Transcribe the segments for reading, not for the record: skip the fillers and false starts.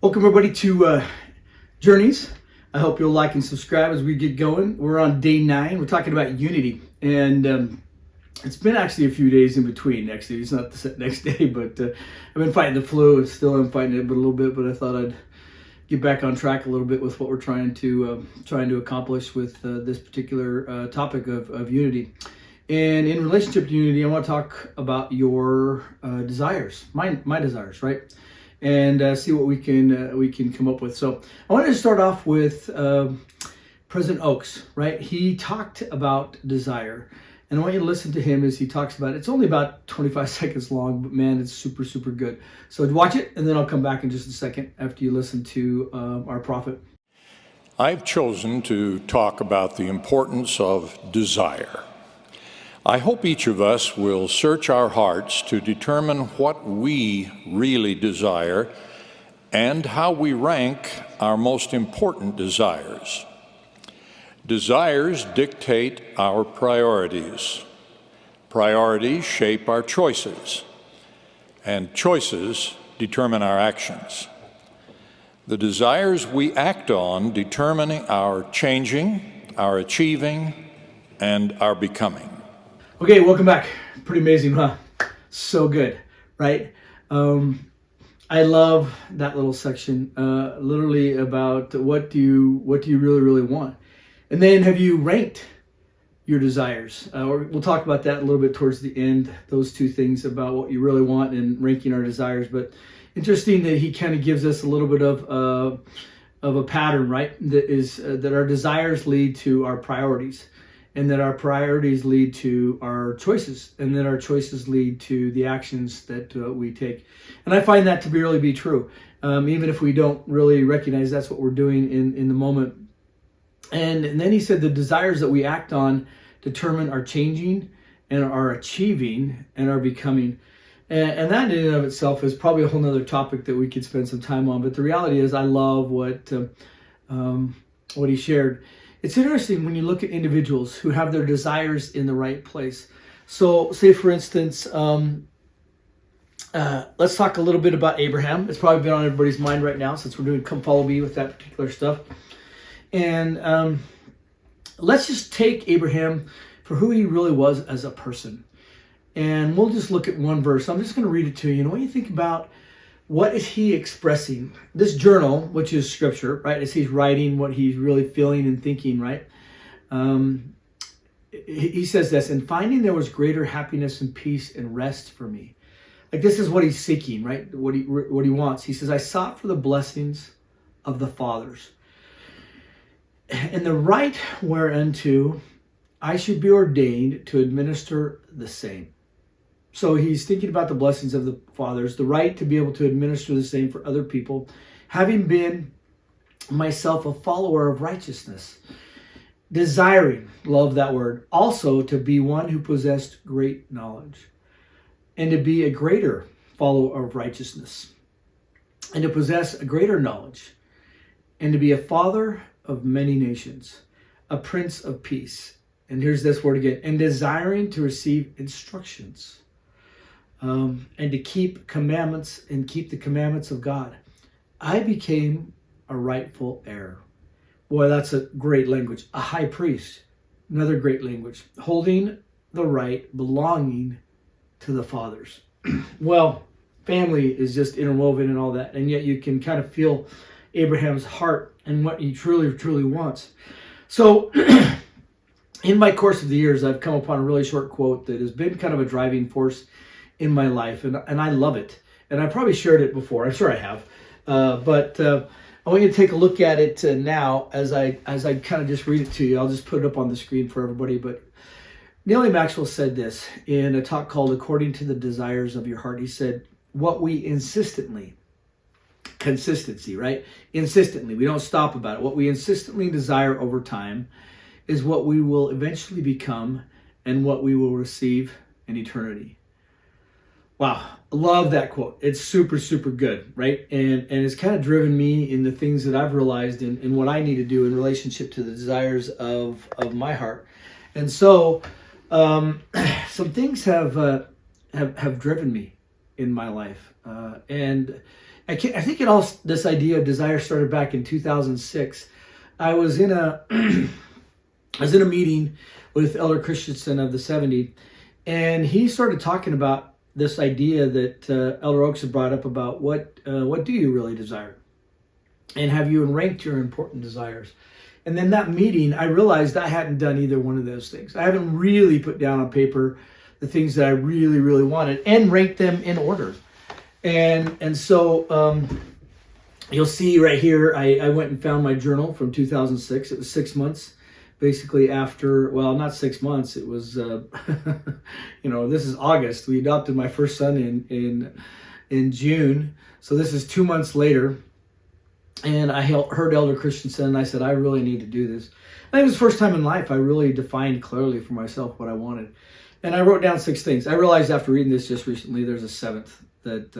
Welcome everybody to Journeys. I hope you'll like and subscribe as we get going. We're on day 9. We're talking about unity, and it's been actually a few days in between. Actually, it's not the next day, but I've been fighting the flu. Still am fighting it, but a little bit. But I thought I'd get back on track a little bit with what we're trying to accomplish with this particular topic of unity. And in relationship to unity, I want to talk about your desires, my desires, right? And see what we can come up with. So I wanted to start off with President Oaks, right? He talked about desire, and I want you to listen to him as he talks about it. It's only about 25 seconds long, but man, it's super, super good. So watch it, and then I'll come back in just a second after you listen to our prophet. I've chosen to talk about the importance of desire. I hope each of us will search our hearts to determine what we really desire and how we rank our most important desires. Desires dictate our priorities. Priorities shape our choices, and choices determine our actions. The desires we act on determine our changing, our achieving, and our becoming. Okay, welcome back. Pretty amazing, huh? So good, right? I love that little section, literally about what do you really, really want, and then have you ranked your desires? Or we'll talk about that a little bit towards the end. Those two things about what you really want and ranking our desires. But interesting that he kind of gives us a little bit of a pattern, right? That is that our desires lead to our priorities, and that our priorities lead to our choices, and that our choices lead to the actions that we take. And I find that to really be true, even if we don't really recognize that's what we're doing in the moment. And then he said the desires that we act on determine our changing and our achieving and our becoming. And that in and of itself is probably a whole nother topic that we could spend some time on. But the reality is I love what he shared. It's interesting when you look at individuals who have their desires in the right place. So say, for instance, let's talk a little bit about Abraham. It's probably been on everybody's mind right now since we're doing Come Follow Me with that particular stuff. And let's just take Abraham for who he really was as a person. And we'll just look at one verse. I'm just going to read it to you. And when you think about what is he expressing? This journal, which is scripture, right? As he's writing what he's really feeling and thinking, right? He says this, "And finding there was greater happiness and peace and rest for me." Like this is what he's seeking, right? What he wants. He says, "I sought for the blessings of the fathers, and the right whereunto I should be ordained to administer the same." So he's thinking about the blessings of the fathers, the right to be able to administer the same for other people, having been myself a follower of righteousness, desiring, love that word, also to be one who possessed great knowledge, and to be a greater follower of righteousness, and to possess a greater knowledge, and to be a father of many nations, a prince of peace. And here's this word again, and desiring to receive instructions. And to keep commandments and keep the commandments of God, I became a rightful heir. Boy, that's a great language. A high priest, another great language. Holding the right belonging to the fathers. Well, family is just interwoven in all that, and yet you can kind of feel Abraham's heart and what he truly, truly wants. So in my course of the years, I've come upon a really short quote that has been kind of a driving force in my life, and I love it. And I probably shared it before. I'm sure I have. But I want you to take a look at it now as I kind of just read it to you. I'll just put it up on the screen for everybody. But Neal A. Maxwell said this in a talk called According to the Desires of Your Heart. He said, what we consistency, right? Insistently, we don't stop about it. What we insistently desire over time is what we will eventually become and what we will receive in eternity. Wow, I love that quote. It's super, super good, right? And it's kind of driven me in the things that I've realized in what I need to do in relationship to the desires of my heart. And so some things have driven me in my life. And I think this idea of desire started back in 2006. I was in a meeting with Elder Christensen of the 70, and he started talking about this idea that Elder Oaks had brought up about what do you really desire, and have you ranked your important desires? And then that meeting, I realized I hadn't done either one of those things. I haven't really put down on paper the things that I really, really wanted and ranked them in order. And so you'll see right here, I went and found my journal from 2006. It was 6 months, basically after, well, not 6 months. It was, this is August. We adopted my first son in June. So this is 2 months later. And I heard Elder Christensen, and I said, I really need to do this. And it was the first time in life I really defined clearly for myself what I wanted. And I wrote down 6 things. I realized after reading this just recently, there's a 7th that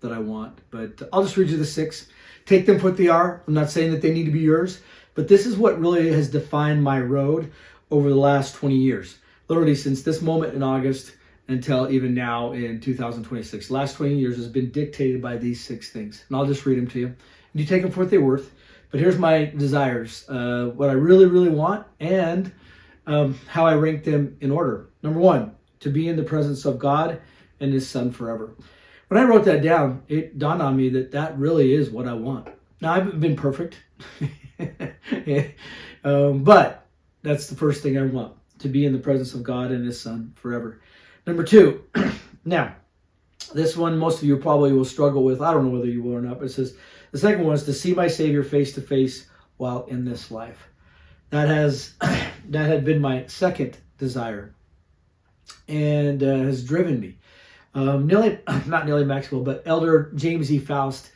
I want. But I'll just read you the 6. Take them for what they are. I'm not saying that they need to be yours. But this is what really has defined my road over the last 20 years. Literally since this moment in August until even now in 2026. The last 20 years has been dictated by these 6 things. And I'll just read them to you. You take them for what they're worth. But here's my desires, what I really, really want, and how I rank them in order. Number 1, to be in the presence of God and His Son forever. When I wrote that down, it dawned on me that that really is what I want. Now, I haven't been perfect, but that's the first thing I want, to be in the presence of God and His Son forever. Number 2, now, this one most of you probably will struggle with. I don't know whether you will or not, but it says, the second one is to see my Savior face to face while in this life. That had been my second desire, and has driven me. Not Nellie Maxwell, but Elder James E. Faust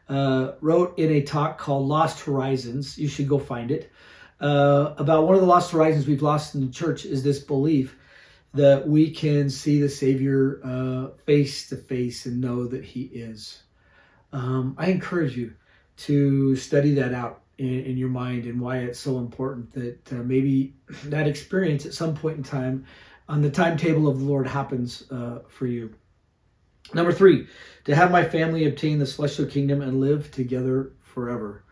wrote in a talk called Lost Horizons. You should go find it. About one of the lost horizons we've lost in the church is this belief that we can see the Savior face to face and know that He is. I encourage you to study that out in your mind and why it's so important that maybe that experience at some point in time on the timetable of the Lord happens for you. Number 3, to have my family obtain the celestial kingdom and live together forever.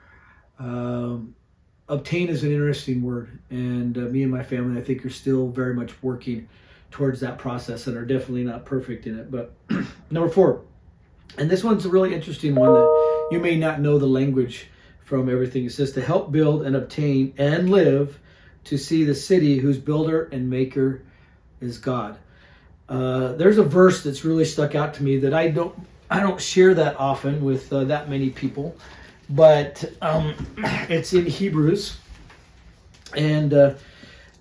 Obtain is an interesting word, and me and my family, I think, are still very much working towards that process and are definitely not perfect in it. But number 4, and this one's a really interesting one that you may not know the language from everything. It says to help build and obtain and live to see the city whose builder and maker is God. There's a verse that's really stuck out to me that I don't share that often with that many people, but it's in Hebrews, and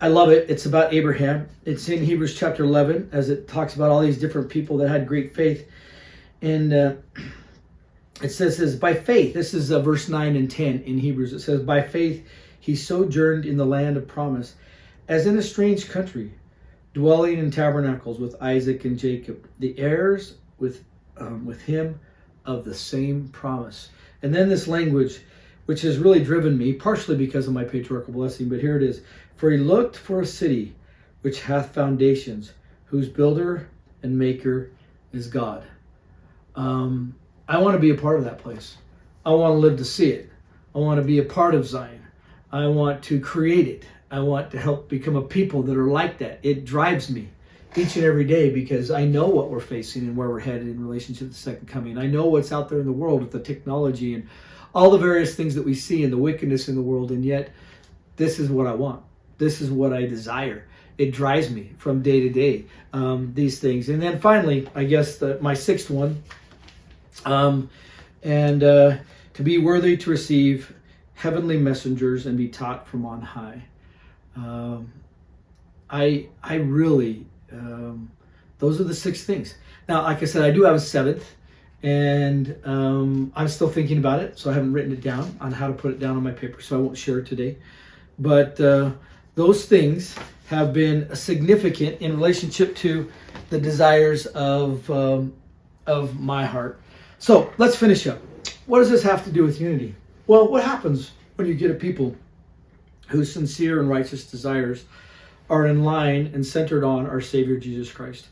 I love it. It's about Abraham. It's in Hebrews chapter 11, as it talks about all these different people that had great faith. And it says, by faith, this is verse 9 and 10 in Hebrews. It says, by faith he sojourned in the land of promise, as in a strange country, dwelling in tabernacles with Isaac and Jacob, the heirs with him of the same promise. And then this language, which has really driven me, partially because of my patriarchal blessing, but here it is. For he looked for a city which hath foundations, whose builder and maker is God. I want to be a part of that place. I want to live to see it. I want to be a part of Zion. I want to create it. I want to help become a people that are like that. It drives me each and every day because I know what we're facing and where we're headed in relationship to the second coming. I know what's out there in the world with the technology and all the various things that we see and the wickedness in the world, and yet this is what I want. This is what I desire. It drives me from day to day, these things. And then finally, I guess my 6th one, to be worthy to receive heavenly messengers and be taught from on high. I really, those are the 6 things. Now, like I said, I do have a 7th, and I'm still thinking about it, so I haven't written it down on how to put it down on my paper, so I won't share it today. But those things have been significant in relationship to the desires of my heart. So let's finish up. What does this have to do with unity? Well, what happens when you get a people whose sincere and righteous desires are in line and centered on our Savior Jesus Christ?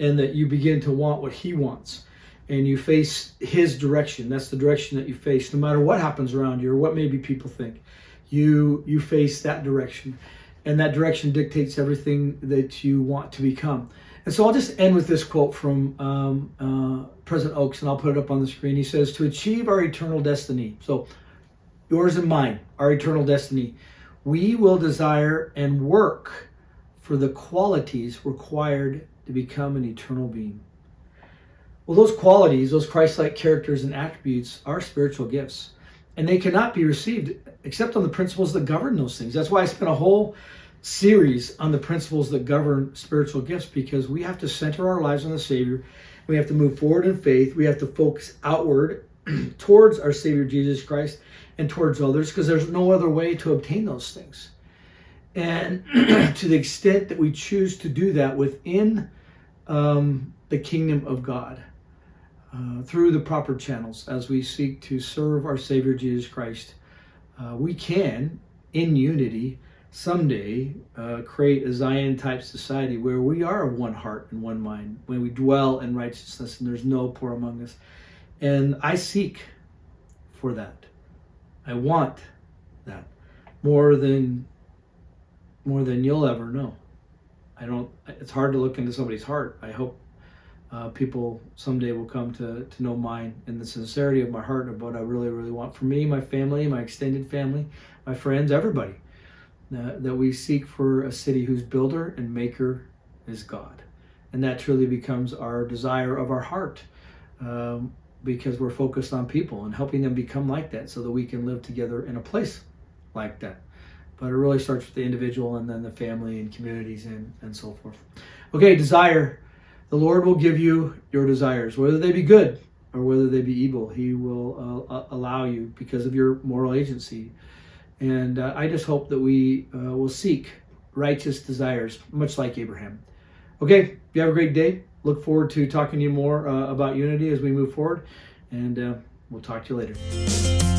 and that you begin to want what he wants, and you face his direction. That's the direction that you face, no matter what happens around you or what maybe people think. You face that direction, and that direction dictates everything that you want to become. And so I'll just end with this quote from President Oaks, and I'll put it up on the screen. He says, "To achieve our eternal destiny," so yours and mine, our eternal destiny, "we will desire and work for the qualities required to become an eternal being." Well, those qualities, those Christ-like characters and attributes, are spiritual gifts, and they cannot be received except on the principles that govern those things. That's why I spent a whole series on the principles that govern spiritual gifts, because we have to center our lives on the Savior. We have to move forward in faith. We have to focus outward towards our Savior Jesus Christ and towards others, because there's no other way to obtain those things. And to the extent that we choose to do that within the kingdom of God, through the proper channels, as we seek to serve our Savior Jesus Christ, we can, in unity, someday create a Zion-type society where we are of one heart and one mind, when we dwell in righteousness and there's no poor among us. And I seek for that. I want that more than you'll ever know. It's hard to look into somebody's heart. I hope people someday will come to know mine and the sincerity of my heart of what I really, really want for me, my family, my extended family, my friends, everybody. That we seek for a city whose builder and maker is God. And that truly becomes our desire of our heart, because we're focused on people and helping them become like that so that we can live together in a place like that. But it really starts with the individual and then the family and communities and so forth. Okay, desire. The Lord will give you your desires, whether they be good or whether they be evil. He will allow you because of your moral agency. And I just hope that we will seek righteous desires, much like Abraham. Okay, you have a great day. Look forward to talking to you more about unity as we move forward. And we'll talk to you later.